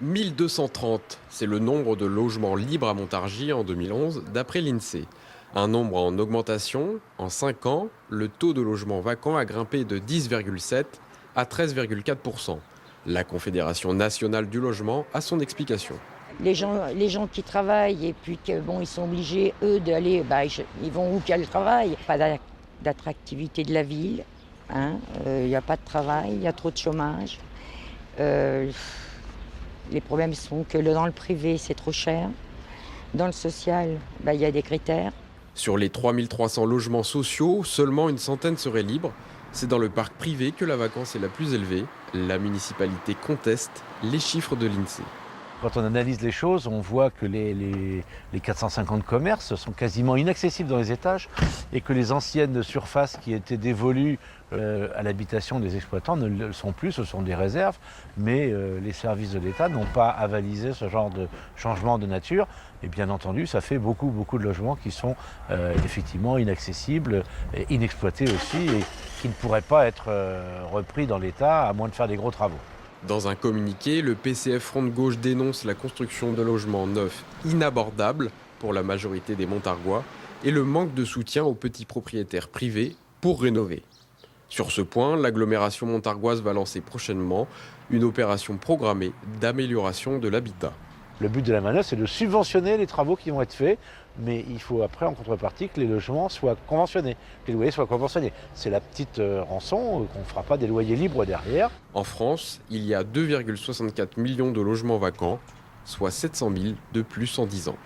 1230, c'est le nombre de logements libres à Montargis en 2011, d'après l'INSEE. Un nombre en augmentation. En 5 ans, le taux de logements vacants a grimpé de 10,7 à 13,4%. La Confédération nationale du logement a son explication. Les gens qui travaillent et puis que, bon, ils sont obligés, eux, d'aller, ils vont où qu'il y a le travail. Pas d'attractivité de la ville, hein. Il n'y a pas de travail, il y a trop de chômage. Euh, les problèmes sont que dans le privé, c'est trop cher. Dans le social, il y a des critères. Sur les 3300 logements sociaux, seulement une centaine seraient libres. C'est dans le parc privé que la vacance est la plus élevée. La municipalité conteste les chiffres de l'INSEE. Quand on analyse les choses, on voit que les 450 commerces sont quasiment inaccessibles dans les étages et que les anciennes surfaces qui étaient dévolues à l'habitation des exploitants ne le sont plus, ce sont des réserves, mais les services de l'État n'ont pas avalisé ce genre de changement de nature. Et bien entendu, ça fait beaucoup de logements qui sont effectivement inaccessibles, et inexploités aussi, et qui ne pourraient pas être repris dans l'État à moins de faire des gros travaux. Dans un communiqué, le PCF Front de Gauche dénonce la construction de logements neufs inabordables pour la majorité des Montargois et le manque de soutien aux petits propriétaires privés pour rénover. Sur ce point, l'agglomération montargoise va lancer prochainement une opération programmée d'amélioration de l'habitat. Le but de la manœuvre, c'est de subventionner les travaux qui vont être faits, mais il faut après, en contrepartie, que les logements soient conventionnés, que les loyers soient conventionnés. C'est la petite rançon, qu'on ne fera pas des loyers libres derrière. En France, il y a 2,64 millions de logements vacants, soit 700 000 de plus en 10 ans.